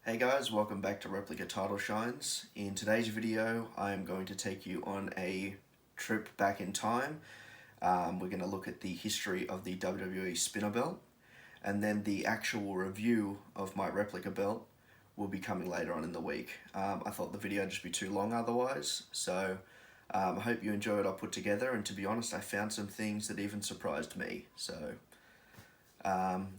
Hey guys, welcome back to Replica Title Shines. In today's video, I am going to take you on a trip back in time. We're going to look at the history of the WWE Spinner Belt, and then the actual review of my replica belt will be coming later on in the week. I thought the video would just be too long otherwise, so I hope you enjoy what I put together, and to be honest, I found some things that even surprised me. So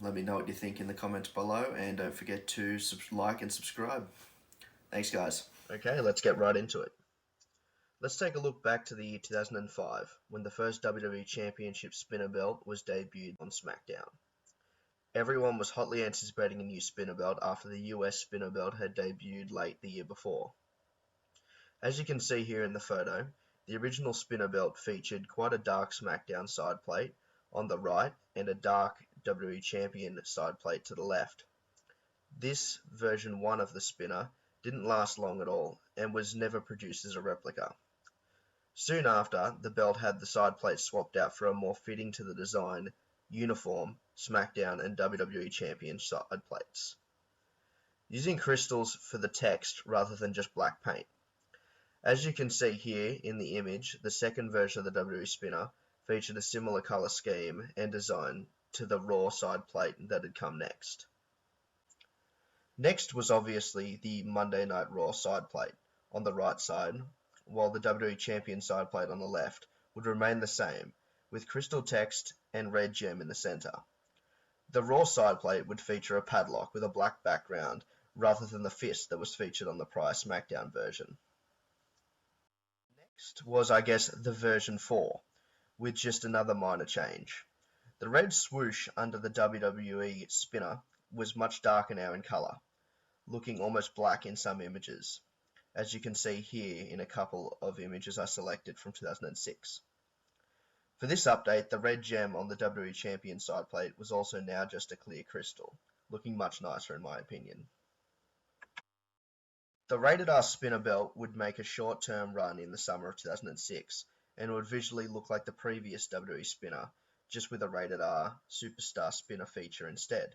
let me know what you think in the comments below, and don't forget to like and subscribe. Thanks, guys. Okay, let's get right into it. Let's take a look back to the year 2005, when the first WWE Championship Spinner Belt was debuted on SmackDown. Everyone was hotly anticipating a new Spinner Belt after the US Spinner Belt had debuted late the year before. As you can see here in the photo, the original Spinner Belt featured quite a dark SmackDown side plate on the right and a dark WWE Champion side plate to the left. This version 1 of the spinner didn't last long at all and was never produced as a replica. Soon after, the belt had the side plates swapped out for a more fitting to the design, uniform SmackDown and WWE Champion side plates, using crystals for the text rather than just black paint. As you can see here in the image, the second version of the WWE Spinner featured a similar color scheme and design to the Raw side plate that had come next. Next was obviously the Monday Night Raw side plate on the right side, while the WWE Champion side plate on the left would remain the same, with crystal text and red gem in the center. The Raw side plate would feature a padlock with a black background rather than the fist that was featured on the prior SmackDown version. Next was, I guess, the version 4, with just another minor change. The red swoosh under the WWE spinner was much darker now in color, looking almost black in some images, as you can see here in a couple of images I selected from 2006. For this update, the red gem on the WWE Champion side plate was also now just a clear crystal, looking much nicer in my opinion. The Rated R Spinner Belt would make a short-term run in the summer of 2006, and would visually look like the previous WWE Spinner, just with a Rated R Superstar Spinner feature instead.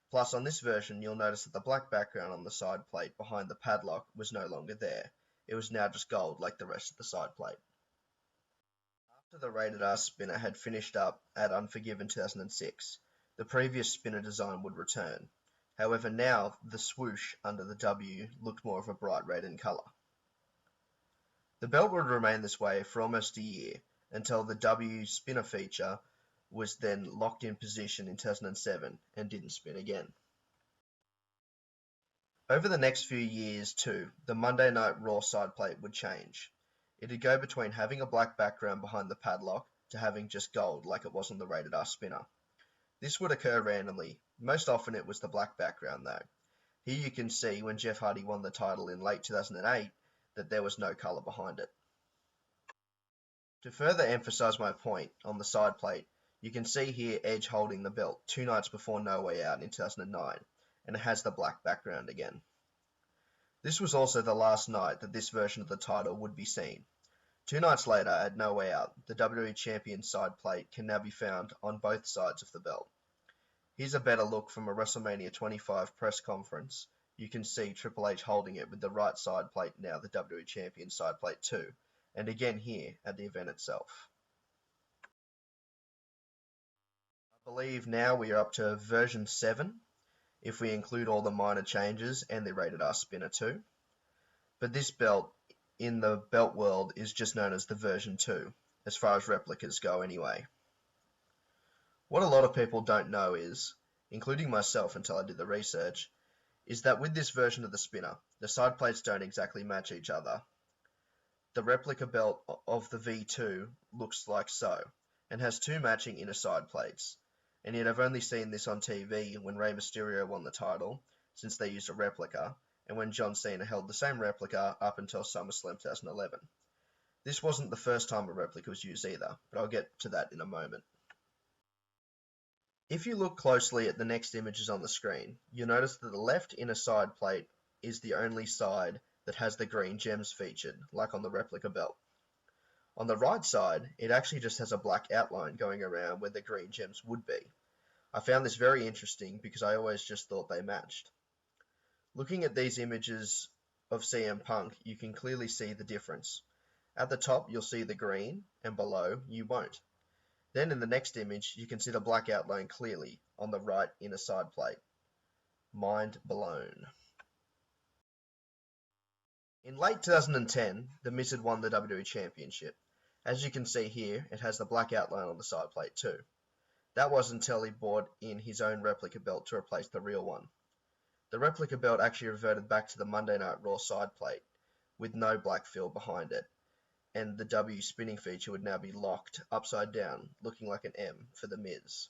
Plus, on this version, you'll notice that the black background on the side plate behind the padlock was no longer there. It was now just gold like the rest of the side plate. After the Rated R Spinner had finished up at Unforgiven 2006, the previous spinner design would return. However, now the swoosh under the W looked more of a bright red in color. The belt would remain this way for almost a year, until the W spinner feature was then locked in position in 2007 and didn't spin again. Over the next few years too, the Monday Night Raw side plate would change. It'd go between having a black background behind the padlock to having just gold like it was on the Rated R spinner. This would occur randomly. Most often it was the black background though. Here you can see when Jeff Hardy won the title in late 2008 that there was no color behind it. To further emphasize my point on the side plate, you can see here Edge holding the belt 2 nights before No Way Out in 2009, and it has the black background again. This was also the last night that this version of the title would be seen. 2 nights later, at No Way Out, the WWE Champion side plate can now be found on both sides of the belt. Here's a better look from a WrestleMania 25 press conference. You can see Triple H holding it with the right side plate now the WWE Champion side plate too, and again here at the event itself. I believe now we are up to version 7, if we include all the minor changes and the Rated R Spinner too. But this belt, in the belt world, is just known as the version 2, as far as replicas go anyway. What a lot of people don't know is, including myself until I did the research, is that with this version of the spinner, the side plates don't exactly match each other. The replica belt of the V2 looks like so, and has 2 matching inner side plates, and yet I've only seen this on TV when Rey Mysterio won the title, since they used a replica, and when John Cena held the same replica up until Summerslam 2011. This wasn't the first time a replica was used either, but I'll get to that in a moment. If you look closely at the next images on the screen, you'll notice that the left inner side plate is the only side that has the green gems featured, like on the replica belt. On the right side, it actually just has a black outline going around where the green gems would be. I found this very interesting because I always just thought they matched. Looking at these images of CM Punk, you can clearly see the difference. At the top, you'll see the green, and below, you won't. Then in the next image, you can see the black outline clearly on the right inner side plate. Mind blown. In late 2010, The Miz had won the WWE Championship. As you can see here, it has the black outline on the side plate too. That was until he bought in his own replica belt to replace the real one. The replica belt actually reverted back to the Monday Night Raw side plate, with no black fill behind it, and the W spinning feature would now be locked upside down, looking like an M for The Miz.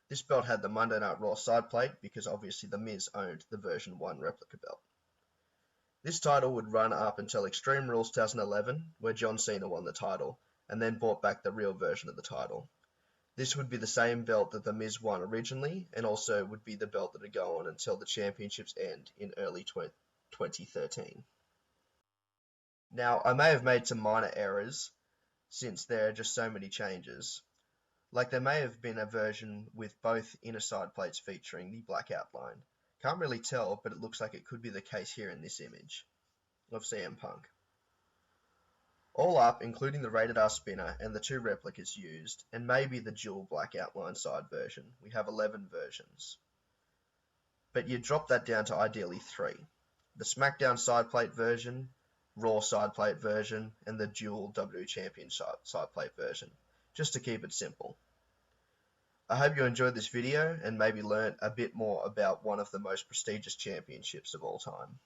This belt had the Monday Night Raw side plate because obviously The Miz owned the version 1 replica belt. This title would run up until Extreme Rules 2011, where John Cena won the title, and then bought back the real version of the title. This would be the same belt that The Miz won originally, and also would be the belt that would go on until the championships end in early 2013. Now, I may have made some minor errors, since there are just so many changes. Like there may have been a version with both inner side plates featuring the black outline. Can't really tell, but it looks like it could be the case here in this image of CM Punk. All up, including the rated R spinner and the 2 replicas used, and maybe the dual black outline side version, we have 11 versions. But you drop that down to ideally 3. The SmackDown side plate version, Raw side plate version, and the dual WWE Championship side plate version, just to keep it simple. I hope you enjoyed this video and maybe learned a bit more about one of the most prestigious championships of all time.